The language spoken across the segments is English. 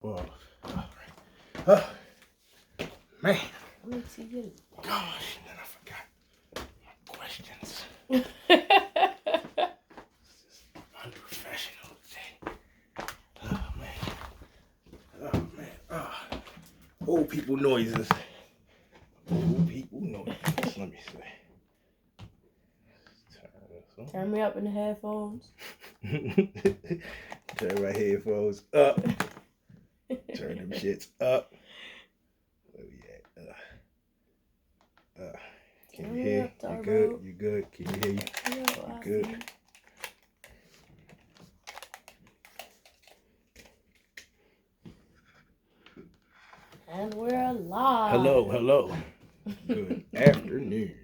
All right. Man. Let me see you. Gosh, then I forgot my questions. Unprofessional today. Oh man. Old people noises. Old people noises. Let me see. Turn me up in the headphones. Turn my headphones up. Turn them shits up. Where we at? Can you hear? You good? You good? Can you hear you? You good? And we're live. Hello. Good afternoon.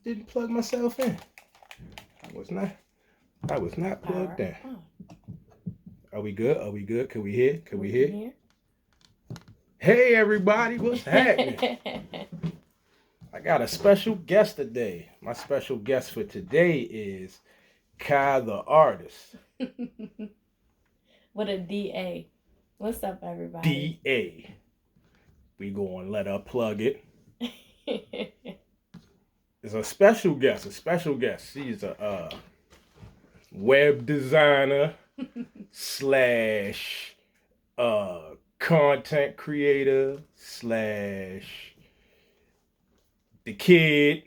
Didn't plug myself in. I was not plugged in. Are we good? Can we hear? Hey everybody, what's happening? I got a special guest today. My special guest for today is Kai the artist. With a D-A. What's up, everybody? D-A. We gonna let her plug it. It's a special guest. She's a web designer slash content creator slash the kid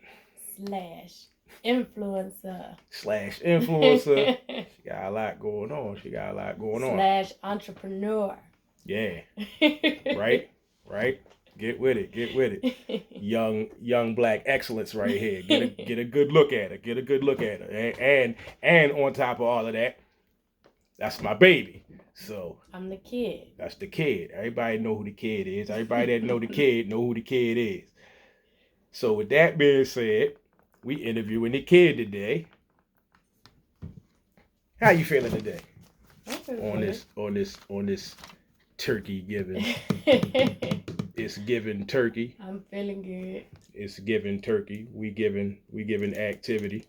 slash influencer. She got a lot going on. Slash entrepreneur. Yeah. Right. Get with it. Young black excellence right here. Get a good look at her. And on top of all of that, that's my baby. So I'm the kid. That's the kid. Everybody know who the kid is. Everybody that know the kid know who the kid is. So with that being said, we interviewing the kid today. How you feeling today? On this turkey giving. It's giving turkey. I'm feeling good. It's giving turkey. We giving activity.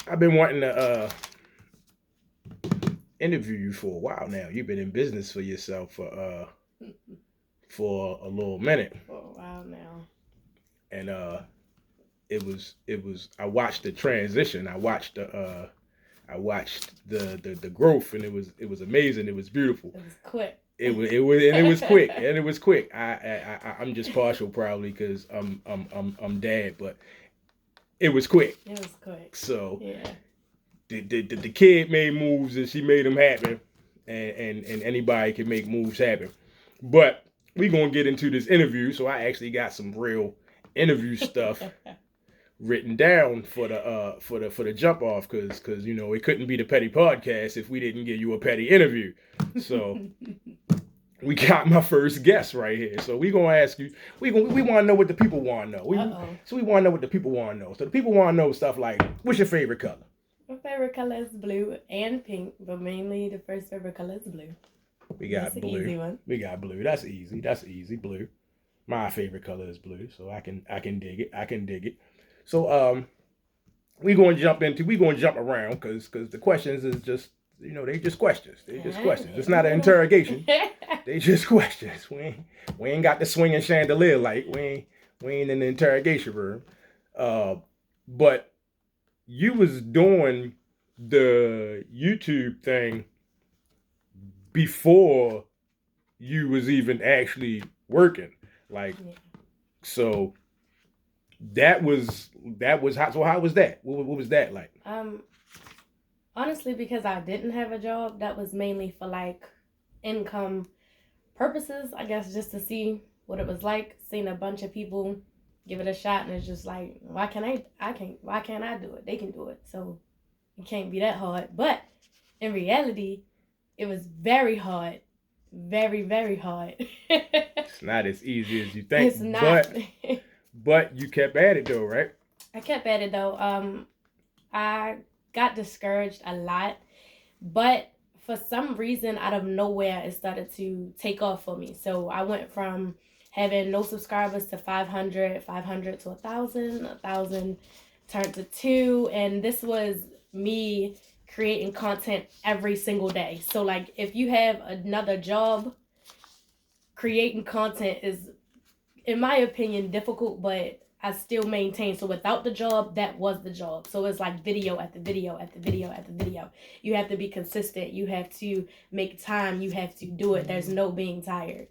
I've been wanting to interview you for a while now. You've been in business for yourself for a little minute. For a while now. And it was I watched the transition. I watched the growth, and it was amazing. It was beautiful. It was quick. It was quick. I'm just partial probably because I'm dad, but it was quick. So yeah. The kid made moves and she made them happen, and anybody can make moves happen. But we gonna get into this interview. So I actually got some real interview stuff written down for the jump off because you know it couldn't be the petty podcast if we didn't give you a petty interview. So we got my first guest right here. So we gonna ask you. We want to know what the people want to know. We want to know what the people want to know. So the people want to know stuff like, what's your favorite color? My favorite color is blue and pink, but mainly the first favorite color is blue. We got blue. Easy one. We got blue. That's easy. Blue. My favorite color is blue, so I can dig it. So we gonna jump around because the questions is just, you know, they just questions. It's not an interrogation. They just questions. We ain't got the swinging chandelier light. We ain't in the interrogation room. But you was doing the YouTube thing before you was even actually working. So that was hot. So how was that? What was that like? Honestly, because I didn't have a job, that was mainly for like income purposes, I guess, just to see what it was like, seeing a bunch of people give it a shot, and it's just like, why can't I do it? They can do it, so it can't be that hard. But in reality, it was very hard, very, very hard. It's not as easy as you think. It's not. But you kept at it though, right? I kept at it though. I got discouraged a lot, but for some reason, out of nowhere, it started to take off for me. So I went from having no subscribers to 500 to 1,000 turned to 2, and this was me creating content every single day. So like if you have another job, creating content is, in my opinion, difficult, but I still maintain. So without the job, that was the job. So it's like video after video after video after video. You have to be consistent. You have to make time. You have to do it. There's no being tired.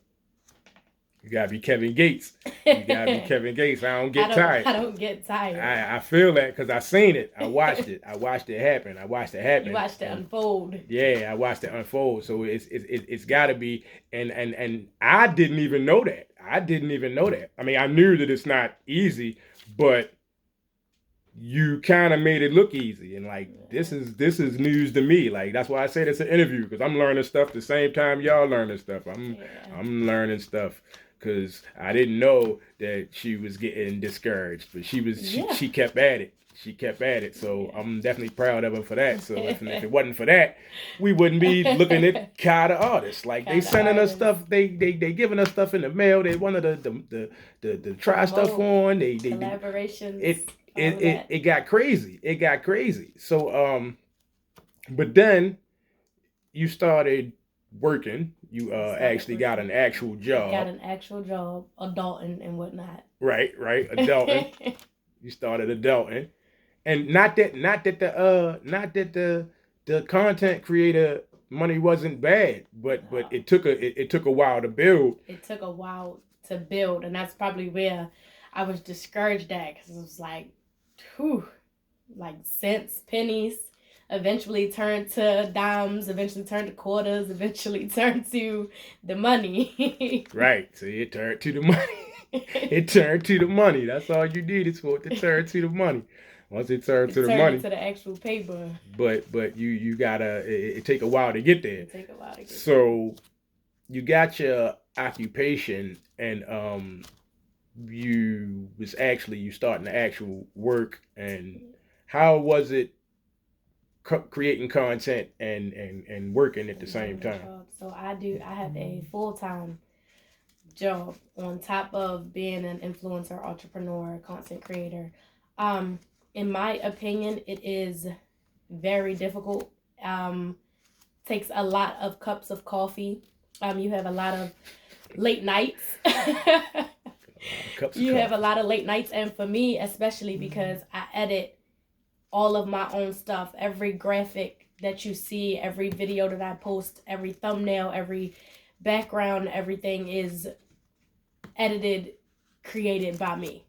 You gotta be Kevin Gates. You gotta be Kevin Gates. I don't get tired. I don't get tired. I feel that because I seen it. I watched it. I watched it happen. You watched it unfold. Yeah, I watched it unfold. So it's gotta be. And I didn't even know that. I mean, I knew that it's not easy, but you kind of made it look easy. And like this is news to me. Like that's why I said it's an interview, because I'm learning stuff the same time y'all learning stuff. I'm learning stuff. Because I didn't know that she was getting discouraged, but she kept at it. She kept at it. So I'm definitely proud of her for that. So if it wasn't for that, we wouldn't be looking at Kai the artist. Like they sending us stuff, they giving us stuff in the mail. They wanted the try stuff on. They collaborations. It got crazy. It got crazy. So but then you started working. You actually got an actual job. Adulting and whatnot. Right, adulting. You started adulting, and not that the content creator money wasn't bad, but it took a while to build. It took a while to build, and that's probably where I was discouraged at, because it was like, like cents, pennies. Eventually turned to dimes, eventually turned to quarters, eventually turned to the money. Right. So it turned to the money. It turned to the money. That's all you need is for it to turn to the money. Once it turns to the money. To the actual paper. But you gotta, it take a while to get there. So you got your occupation, and you starting the actual work. And how was it creating content and working at the same time? So I have a full-time job on top of being an influencer, entrepreneur, content creator. In my opinion, it is very difficult. Takes a lot of cups of coffee. You have a lot of late nights. Have a lot of late nights, and for me especially, because I edit all of my own stuff. Every graphic that you see, every video that I post, every thumbnail, every background, everything is edited, created by me.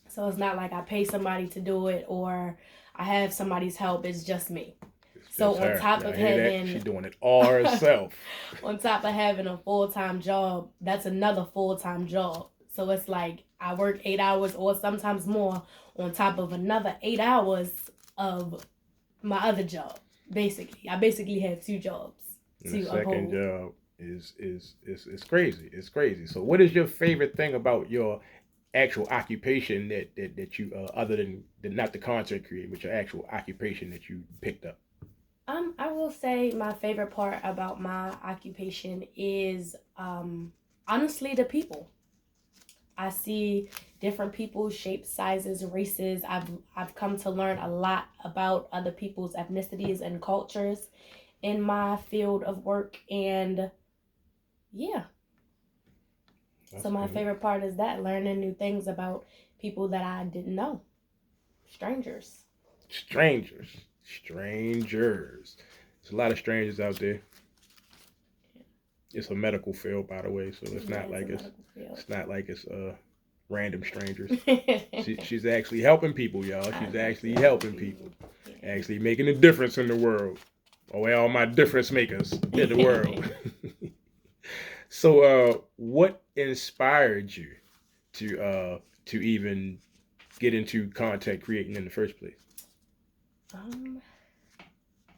So it's not like I pay somebody to do it or I have somebody's help. It's just me. So on top of having... She's doing it all herself. On top of having a full-time job, that's another full-time job. So it's like I work 8 hours or sometimes more on top of another 8 hours of my other job. I basically have 2 jobs. The second job is crazy. It's crazy. So what is your favorite thing about your actual occupation that you other than not the content creator, but your actual occupation that you picked up? I will say my favorite part about my occupation is honestly the people. I see different people, shapes, sizes, races. I've come to learn a lot about other people's ethnicities and cultures in my field of work, and yeah. So my favorite part is that, learning new things about people that I didn't know. Strangers. There's a lot of strangers out there. It's a medical field, by the way, so it's not like it's random strangers. She's actually helping people, y'all. She's actually helping people, actually making a difference in the world. Oh, all my difference makers in the world. So, what inspired you to even get into content creating in the first place?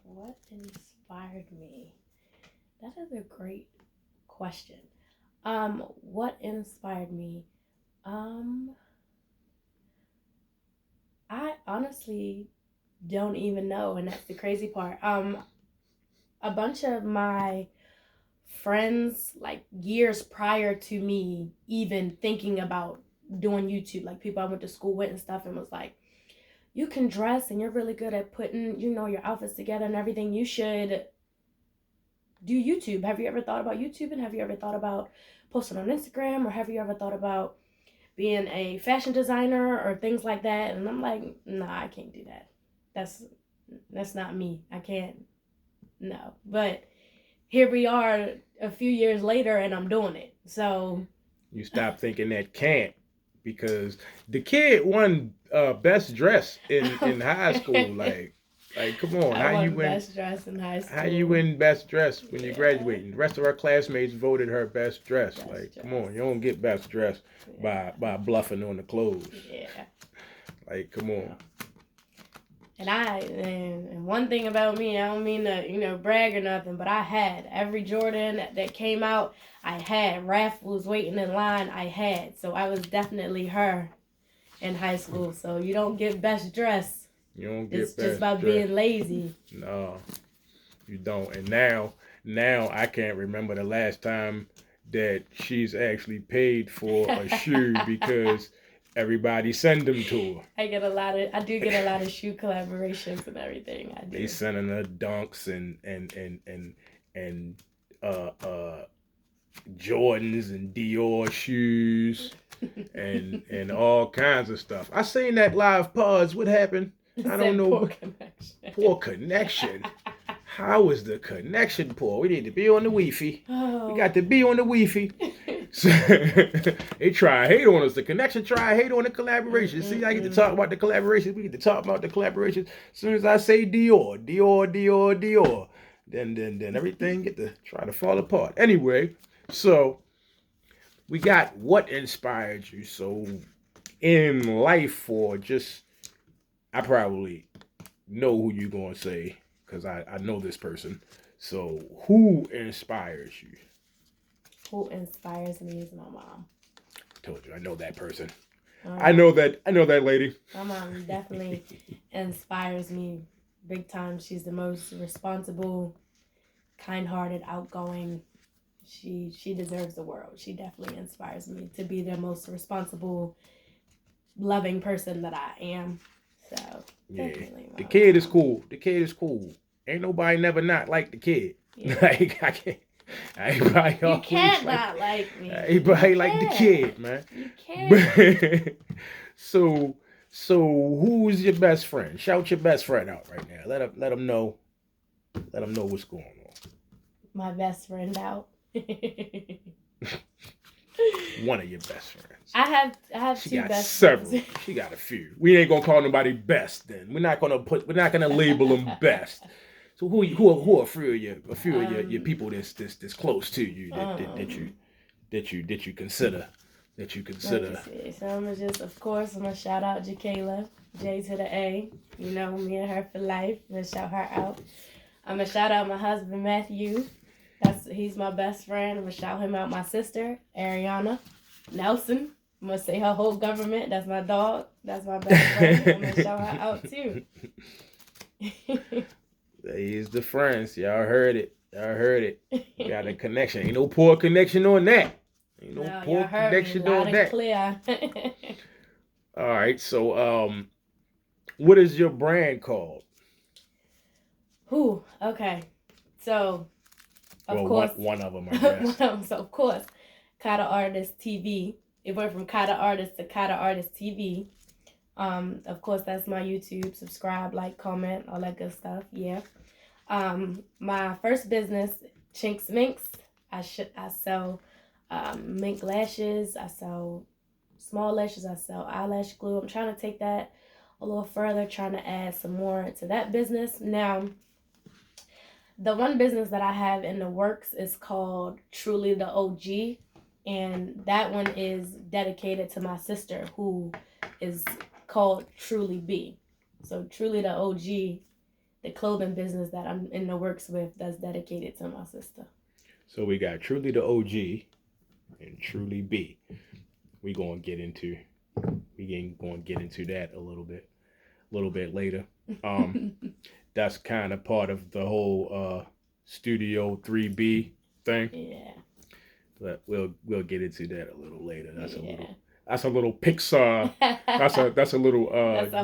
What inspired me? That is a great question. What inspired me? I honestly don't even know, and that's the crazy part. A bunch of my friends, like years prior to me even thinking about doing YouTube, like people I went to school with and stuff, and was like, you can dress and you're really good at putting, your outfits together and everything, you should do YouTube. Have you ever thought about YouTube? And have you ever thought about posting on Instagram? Or have you ever thought about being a fashion designer or things like that? And I'm like, nah, I can't do that. That's not me. I can't. No. But here we are a few years later and I'm doing it. So you stop thinking that can't, because the kid won best dress in high school. Like come on, how you win best dress in high school? How you win best dress when you're graduating? The rest of our classmates voted her best dress. Come on, you don't get best dress by bluffing on the clothes. Yeah. Come on. And one thing about me, I don't mean to, brag or nothing, but I had every Jordan that came out. I had. Raph was waiting in line. I had. So I was definitely her in high school. So you don't get best dress. You don't get it's best just by dress. being lazy. No, you don't. And now I can't remember the last time that she's actually paid for a shoe because everybody send them to her. I do get a lot of shoe collaborations and everything. I do. They sending her Dunks and Jordans and Dior shoes and all kinds of stuff. I seen that live pause. What happened? I don't know. Poor connection. Poor connection. How is the connection poor? We need to be on the Wi-Fi. Oh. We got to be on the Wi-Fi. So, they try to hate on us. The connection try to hate on the collaboration. See, I get to talk about the collaboration. We get to talk about the collaboration. As soon as I say Dior, then everything get to try to fall apart. Anyway, so we got what inspired you. So in life, or just, I probably know who you're gonna say because I know this person. So who inspires you? Who inspires me is my mom. Told you, I know that person. I know that lady. My mom definitely inspires me big time. She's the most responsible, kind-hearted, outgoing. She deserves the world. She definitely inspires me to be the most responsible, loving person that I am. So yeah, definitely the kid is cool. The kid is cool. Ain't nobody never not like the kid. Yeah. I can't. Everybody you can't not like me. Everybody like the kid, man. You can't. So who's your best friend? Shout your best friend out right now. Let them know. Let them know what's going on. My best friend out. One of your best friends. I have she two got best several. friends. She got a few. We ain't gonna call nobody best then. We're not gonna label them best. So who are a few of your people that's close to you that you consider. So I'm gonna shout out Jakayla, J to the A. You know, me and her for life. I'm gonna shout her out. I'm gonna shout out my husband Matthew. He's my best friend. I'm gonna shout him out. My sister Ariana Nelson. I'm gonna say her whole government. That's my dog. That's my best friend. I'm gonna shout her out too. He's the friends. Y'all heard it. Got a connection. Ain't no poor connection on that. Ain't no poor connection on that. Clear. All right. So, what is your brand called? Okay. So, of course, one of them, I guess. So, of course, Kata Artist TV. It went from Kata Artist to Kata Artist TV. Of course, that's my YouTube. Subscribe, like, comment, all that good stuff. Yeah. My first business, Chinks Minks. I sell mink lashes. I sell small lashes. I sell eyelash glue. I'm trying to take that a little further, trying to add some more to that business. Now, the one business that I have in the works is called Truly the OG. And that one is dedicated to my sister, who is called Truly B. So Truly the OG, the clothing business that I'm in the works with, that's dedicated to my sister. So we got Truly the OG and Truly B. We're going to get into that a little bit later. That's kind of part of the whole Studio 3B thing. Yeah. But we'll get into that a little later. That's a little Pixar. That's a little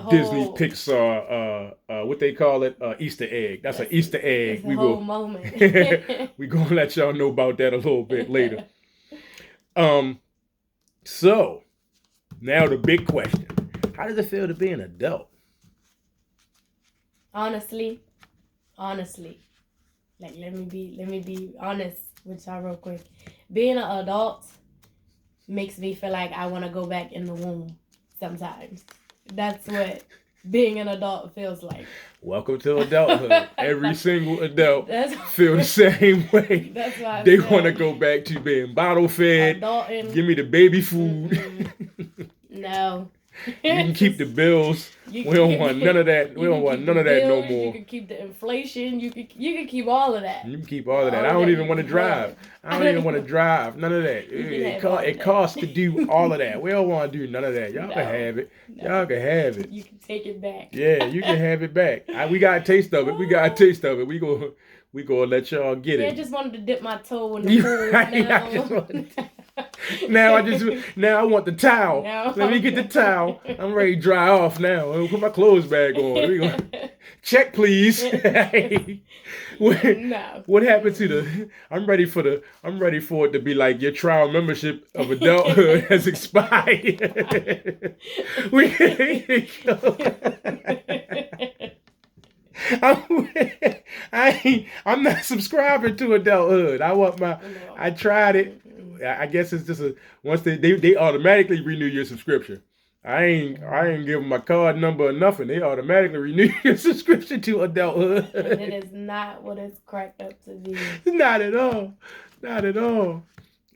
Disney Pixar. What they call it? Easter egg. That's an Easter egg. We whole moment. We gonna let y'all know about that a little bit later. So now the big question: how does it feel to be an adult? Honestly, like let me be honest with y'all real quick. Being an adult makes me feel like I want to go back in the womb sometimes. That's what being an adult feels like. Welcome to adulthood. Every single adult feel the same way. That's why they want to go back to being bottle fed. Give me the baby food. No. You can keep the bills. We don't want none of that. We don't want none of that no more. You can keep the inflation. You can keep all of that. You can keep all of that. I don't even want to drive. I don't even want to drive. None of that. It costs to do all of that. We don't want to do none of that. Y'all can have it. Y'all can have it. You can take it back. Yeah, you can have it back. We got a taste of it. We got a taste of it. We gonna let y'all get it. I just wanted to dip my toe in the pool. Now I want the towel. Let me get the towel. I'm ready to dry off now. I'll put my clothes back on. Check, please. What happened to the? I'm ready for it to be like your trial membership of adulthood has expired. I'm not subscribing to adulthood. I tried it. I guess it's just once they automatically renew your subscription. I ain't give them my card number or nothing. They automatically renew your subscription to adulthood. And it is not what it's cracked up to be. Not at all. Not at all.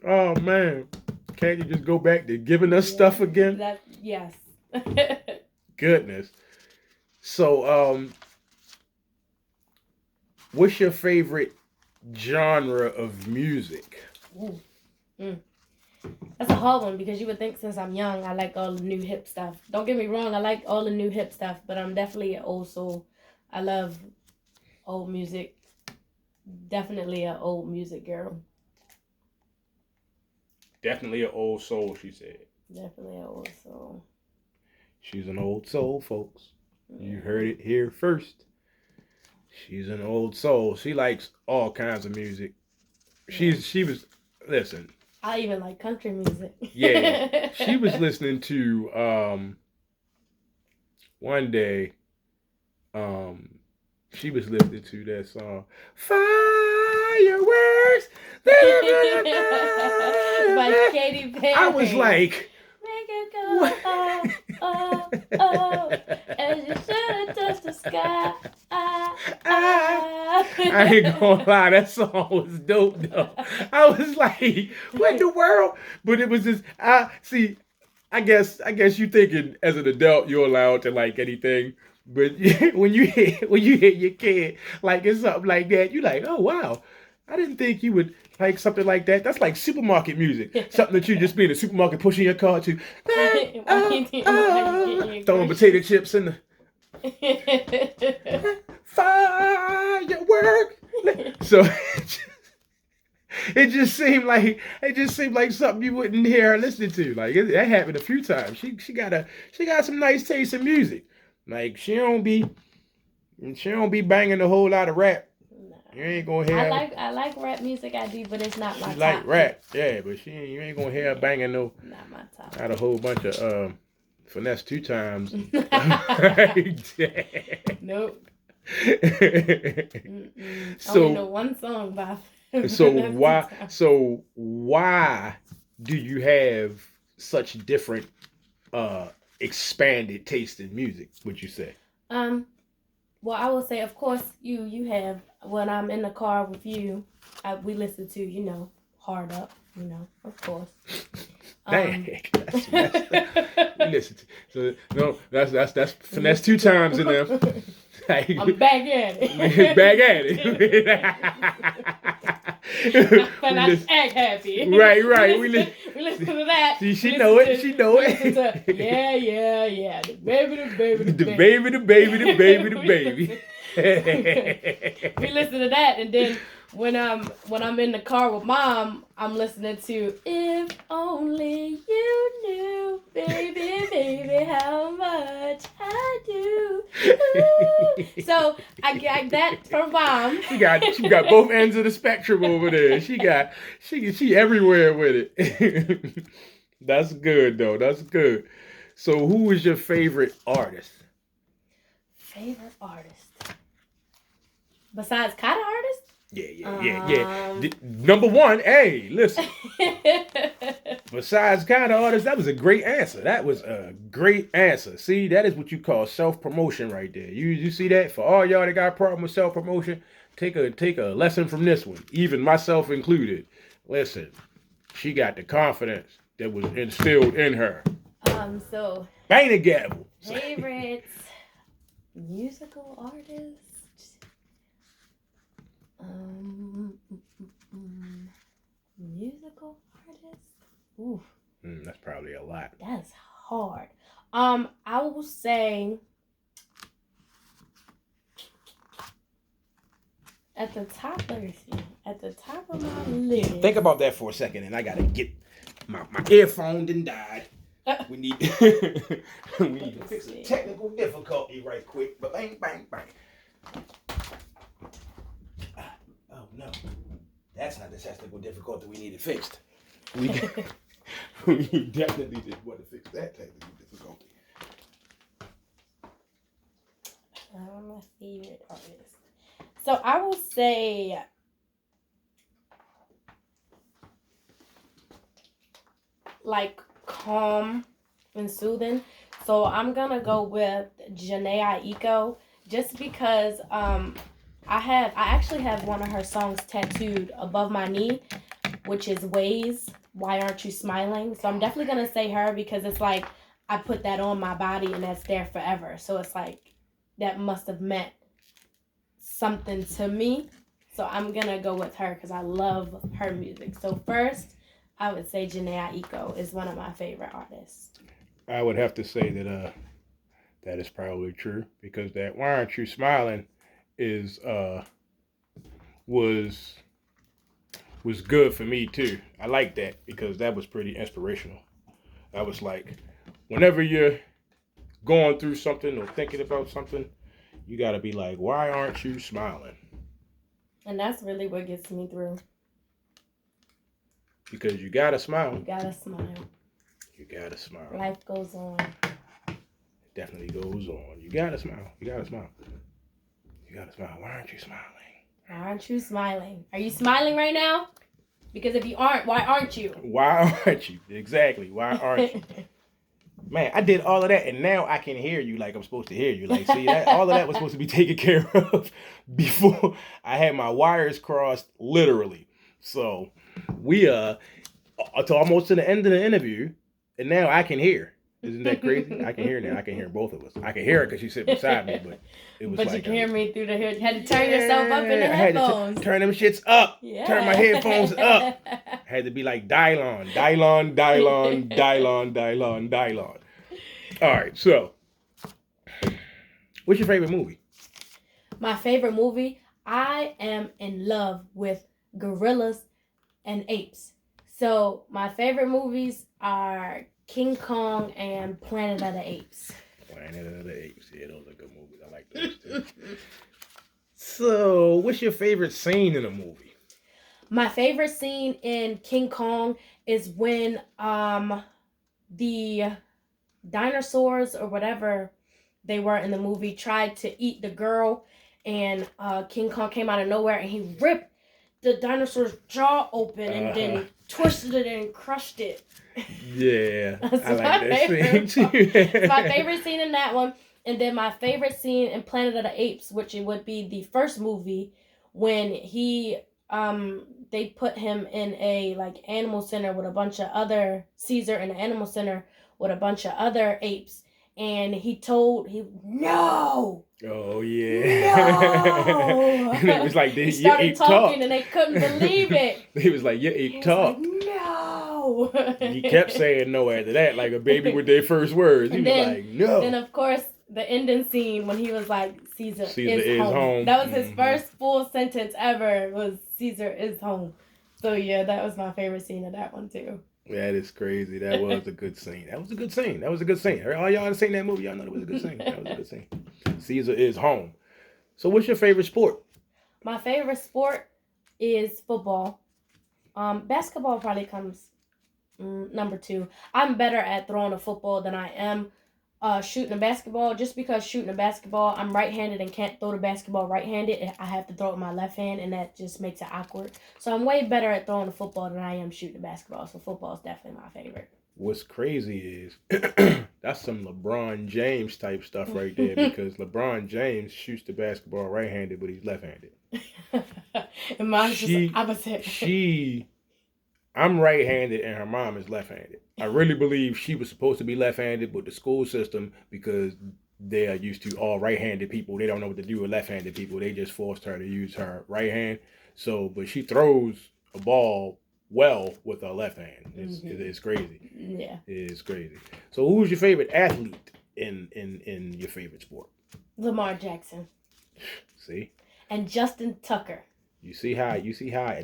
Oh man. Can't you just go back to giving us stuff again? Yes. Goodness. So what's your favorite genre of music? Ooh. That's a hard one because you would think since I'm young, I like all the new hip stuff. Don't get me wrong, I like all the new hip stuff, but I'm definitely an old soul. I love old music. Definitely an old music girl. Definitely an old soul, she said. Definitely an old soul. She's an old soul, folks. You heard it here first. She's an old soul. She likes all kinds of music. Listen. I even like country music. Yeah. She was listening to one day she was listening to that song Fireworks by Katy Perry. I was like, make it go, oh, oh, oh, as you should have touched the sky. I ain't gonna lie, that song was dope though. I was like, what in the world? But it was just, I guess you thinking as an adult you're allowed to like anything. But when you hear your kid like it's something like that, you like, oh wow. I didn't think you would like something like that. That's like supermarket music. Something that you just be in the supermarket pushing your car to. Throwing potato chips in the firework. So it just seemed like something you wouldn't hear her listening to. Like that happened a few times. She got some nice taste in music. Like she don't be banging a whole lot of rap. You ain't gonna hear. I like rap music, I do, but it's not my top. She like rap, yeah, but you ain't gonna hear her banging no. Not my top. Not a whole bunch of finesse 2 times. Nope. So I only know one song by. So why do you have such different expanded taste in music? Would you say? Well, I will say, of course, you have. When I'm in the car with you, we listen to, Hard Up, of course. Dang, we listen to. So no, that's finesse 2 times in there. I'm back at it. Back at it. But I act happy. Right. We listen to that. See, she know it. Yeah. The baby. We listen to that, and then when I'm in the car with Mom, I'm listening to If Only You Knew Baby, baby, how much I do. Ooh. So I got that from Mom. She got both ends of the spectrum over there. She everywhere with it. That's good though. That's good. So who is your favorite artist? Favorite artist? Besides Kata artist? Yeah. Number one, hey, listen. Besides kind of artists, that was a great answer. That was a great answer. See, that is what you call self-promotion right there. You see that? For all y'all that got a problem with self-promotion, take a lesson from this one, even myself included. Listen, she got the confidence that was instilled in her. So bang the gavel. Favorites, musical artists. Musical artist. Ooh. That's probably a lot. That's hard. I will say at the top. Let me see. At the top of my list. Think about that for a second, and I gotta get my earphone done died. We need to fix a technical difficulty right quick. But bang, bang, bang. Oh no, that's not the technical difficulty we needed fixed. We definitely did want to fix that technical difficulty. I'm my favorite artist. So I will say like calm and soothing. So I'm gonna go with Jhené Aiko just because I actually have one of her songs tattooed above my knee, which is Ways. Why Aren't You Smiling? So I'm definitely gonna say her because it's like I put that on my body and that's there forever. So it's like that must have meant something to me. So I'm gonna go with her because I love her music. So first, I would say Jhené Aiko is one of my favorite artists. I would have to say that that is probably true because that Why Aren't You Smiling is was good for me too. I like that because that was pretty inspirational. I was like, whenever you're going through something or thinking about something, you got to be like, why aren't you smiling? And that's really what gets me through. Because you got to smile. You got to smile. You got to smile. Life goes on. It definitely goes on. You got to smile. You got to smile. You got to smile. Why aren't you smiling? Why aren't you smiling? Are you smiling right now? Because if you aren't, why aren't you? Why aren't you? Exactly. Why aren't you? Man, I did all of that, and now I can hear you like I'm supposed to hear you. Like, see, all of that was supposed to be taken care of before I had my wires crossed, literally. So we to almost to the end of the interview, and now I can hear. Isn't that crazy? I can hear now. I can hear both of us. I can hear her because she's sitting beside me, but it was but like... you can hear me through the head. You had to turn yourself up in the headphones. I had to turn them shits up. Yeah. Turn my headphones up. Had to be like Dylon. All right, so what's your favorite movie? My favorite movie? I am in love with gorillas and apes. So my favorite movies are King Kong and Planet of the Apes. Planet of the Apes. Yeah, those are good movies. I like those too. So, what's your favorite scene in a movie? My favorite scene in King Kong is when the dinosaurs or whatever they were in the movie tried to eat the girl, and King Kong came out of nowhere and he ripped the dinosaur's jaw open and then twisted it and crushed it. Yeah, I like that scene too. It's my favorite scene in that one. And then my favorite scene in Planet of the Apes, which it would be the first movie, when they put him in a like animal center with a bunch of other Caesar in an animal center with a bunch of other apes, and no. Oh yeah. No. And it was like he started talking and they couldn't believe it. He was like, your ape talk. Like, no. He kept saying no after that, like a baby with their first words. He was like, no. Then of course the ending scene when he was like, Caesar is home. That was his first full sentence ever, was Caesar is home. So yeah, that was my favorite scene of that one too. That is crazy. That was a good scene. That was a good scene. That was a good scene. All y'all seen that movie, y'all know it was a good scene. That was a good scene. Caesar is home. So what's your favorite sport? My favorite sport is football. Basketball probably comes number 2. I'm better at throwing a football than I am shooting a basketball. Just because shooting a basketball, I'm right-handed and can't throw the basketball right-handed. I have to throw it with my left hand, and that just makes it awkward. So I'm way better at throwing a football than I am shooting a basketball. So football is definitely my favorite. What's crazy is that's some LeBron James type stuff right there, because LeBron James shoots the basketball right-handed, but he's left-handed. And mine's just opposite. I'm right-handed and her mom is left-handed. I really believe she was supposed to be left-handed, but the school system, because they are used to all right-handed people, they don't know what to do with left-handed people. They just forced her to use her right hand. So, but she throws a ball well with her left hand. It's crazy. Yeah. It is crazy. So who's your favorite athlete in your favorite sport? Lamar Jackson. See? And Justin Tucker. You see how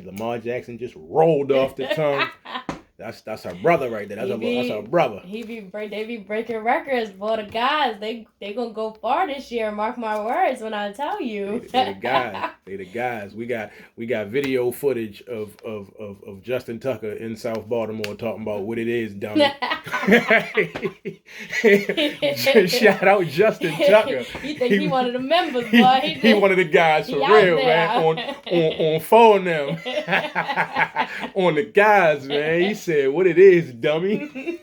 Lamar Jackson just rolled off the tongue? That's her brother right there. That's her brother. They be breaking records, boy. The guys, they gonna go far this year. Mark my words when I tell you. They the guys. We got video footage of Justin Tucker in South Baltimore talking about what it is, dummy. Shout out Justin Tucker. You think he one of the members, boy? He one of the guys for real, man. On phone them. On the guys, man. He said, what it is, dummy.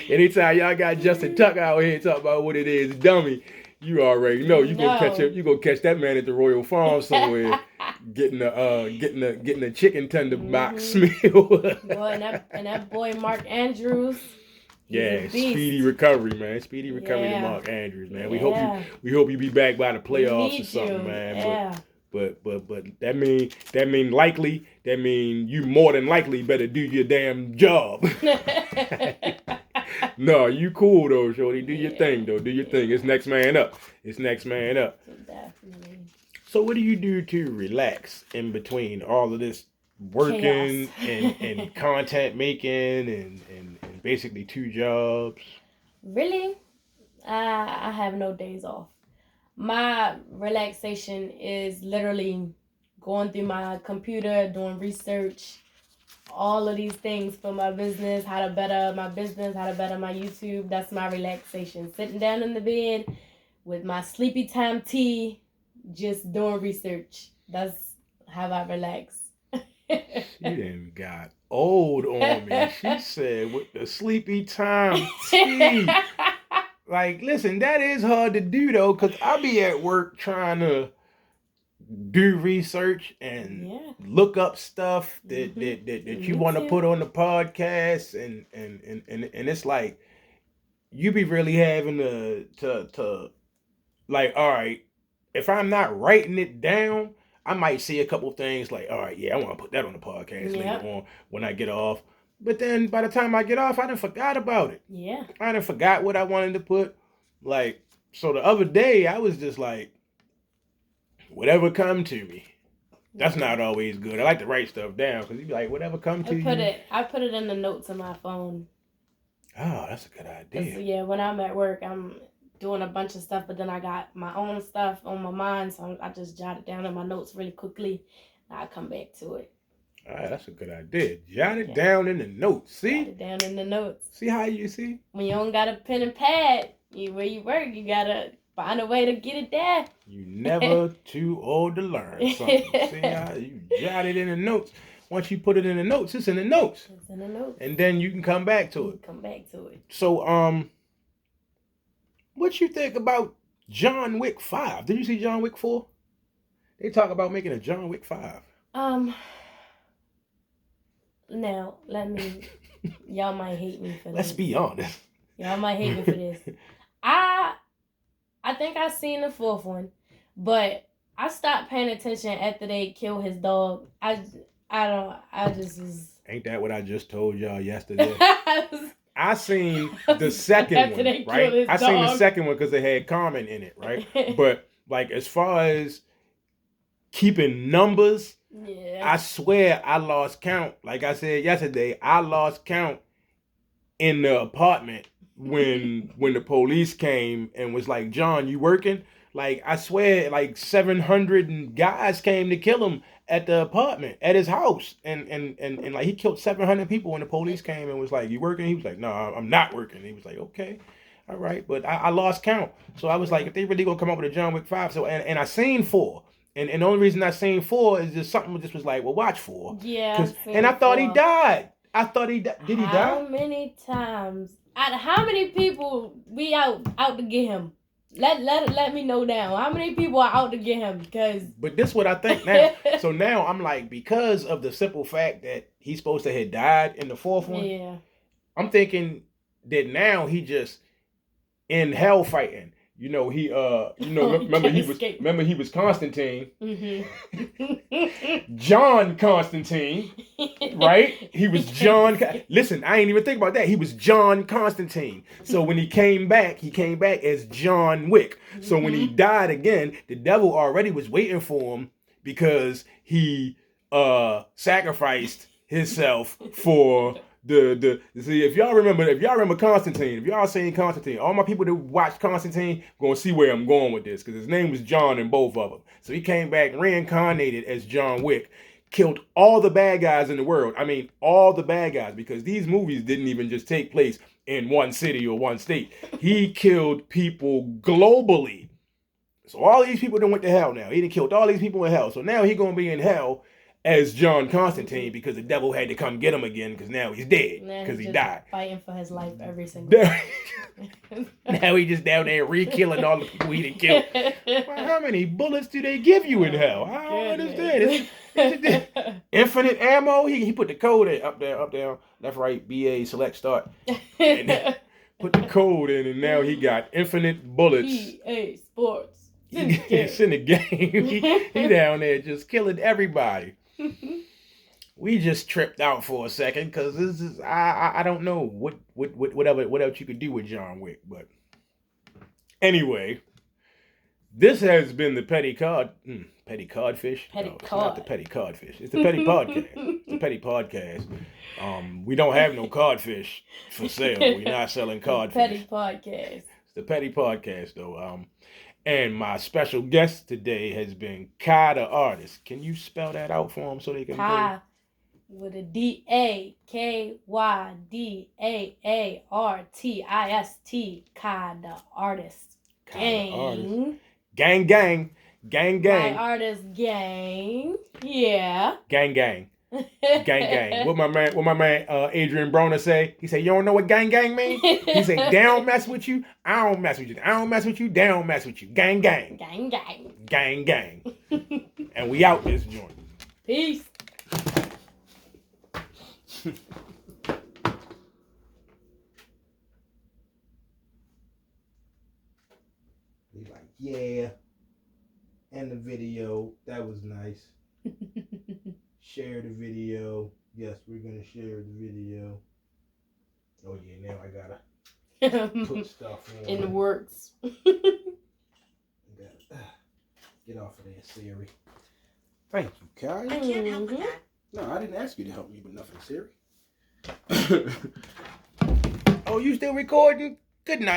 Anytime y'all got Justin Tucker out here talking about what it is, dummy, you already know you gonna catch him. You gonna catch that man at the Royal Farm somewhere, getting a chicken tender box meal. Boy, and that boy Mark Andrews. Yeah, speedy recovery, man. Speedy recovery to Mark Andrews, man. We hope you be back by the playoffs or something, man. Yeah. But that mean you more than likely better do your damn job. No, you cool though, shorty. Do your thing though. Do your thing. It's next man up. Definitely. So what do you do to relax in between all of this working and content making and basically 2 jobs? Really? I have no days off. My relaxation is literally going through my computer, doing research, all of these things for my business, how to better my business, how to better my YouTube. That's my relaxation. Sitting down in the bed with my sleepy time tea, just doing research. That's how I relax. She done got old on me. She said with the sleepy time tea. Like, listen, that is hard to do, though, because I'll be at work trying to do research and look up stuff that you want to put on the podcast. And it's like, you be really having to like, all right, if I'm not writing it down, I might see a couple things like, all right, I want to put that on the podcast later on when I get off. But then by the time I get off, I done forgot about it. Yeah. I done forgot what I wanted to put. Like, so the other day, I was just like, whatever come to me. That's not always good. I like to write stuff down because you be like, whatever come to you. I put it in the notes on my phone. Oh, that's a good idea. Yeah, when I'm at work, I'm doing a bunch of stuff, but then I got my own stuff on my mind, so I just jot it down in my notes really quickly. And I come back to it. All right, that's a good idea. Jot it down in the notes. See? Jot it down in the notes. See how you see? When you don't got a pen and pad, where you work, you gotta find a way to get it there. You never too old to learn something. See how you jot it in the notes. Once you put it in the notes, it's in the notes. It's in the notes. And then you can come back to it. So, what you think about John Wick 5? Did you see John Wick 4? They talk about making a John Wick 5. Now, y'all might hate me for this. Let's be honest. Y'all might hate me for this. I think I seen the 4th one, but I stopped paying attention after they killed his dog. I just was... Ain't that what I just told y'all yesterday? I seen the second one, right? I seen the second one because they had Carmen in it, right? But, like, as far as keeping numbers, Yeah. I swear I lost count. Like I said yesterday, I lost count in the apartment when the police came and was like, John, you working? Like, I swear, like 700 guys came to kill him at the apartment, at his house. And like, he killed 700 people when the police came and was like, you working? He was like, no, I'm not working. He was like, okay, all right. But I lost count. So I was like, if they really gonna come up with a John Wick 5. So, and I seen 4. And the only reason I seen 4 is just something just was like, well, watch 4. Yeah. And I thought 4. He died. I thought he died. Did he die? How many times? How many people we out to get him? Let me know now. How many people are out to get him? But this is what I think now. So now I'm like, because of the simple fact that he's supposed to have died in the 4th one. Yeah. I'm thinking that now he just in hell fighting. You know, remember he was Constantine. Mm-hmm. John Constantine, right? He was John. Listen, I ain't even think about that. He was John Constantine. So when he came back as John Wick. So when he died again, the devil already was waiting for him because he sacrificed himself for see, if y'all remember Constantine, if y'all seen Constantine, all my people that watch Constantine gonna see where I'm going with this, because his name was John in both of them. So he came back reincarnated as John Wick, killed all the bad guys in the world. I mean, all the bad guys, because these movies didn't even just take place in one city or one state. He killed people globally. So all these people done went to hell now. He done killed all these people in hell. So now he gonna be in hell as John Constantine because the devil had to come get him again because now he's dead because he died. Fighting for his life every single day. Now he just down there re-killing all the people he done killed. Well, how many bullets do they give you in hell? I don't understand. It's infinite ammo. He put the code in up there, left, right, BA, select, start. And put the code in, and now he got infinite bullets. EA Sports. It's in the game. He down there just killing everybody. We just tripped out for a second because this is I don't know what else you could do with John Wick, but anyway, this has been the Petty Codfish. It's not the Petty Codfish. It's the Petty Podcast. It's the Petty Podcast. We don't have no codfish for sale. We're not selling codfish. Petty Podcast. It's the Petty Podcast though. And my special guest today has been Kai the Artist. Can you spell that out for them so they can Kai with a DAKYDAARTIST. Kai the Artist. Gang. Gang. My artist gang. Yeah. Gang. What my man Adrian Broner say? He said, you don't know what gang mean? He said, they don't mess with you, I don't mess with you. I don't mess with you, they don't mess with you. Gang. And we out this joint. Peace. He's like, yeah. End the video. That was nice. Share the video. Yes, we're gonna share the video. Oh yeah, now I gotta put stuff on. In the works. Get off of there, Siri. Thank you, Kai. I can't help with that. No, I didn't ask you to help me with nothing, Siri. Oh, you still recording? Good night.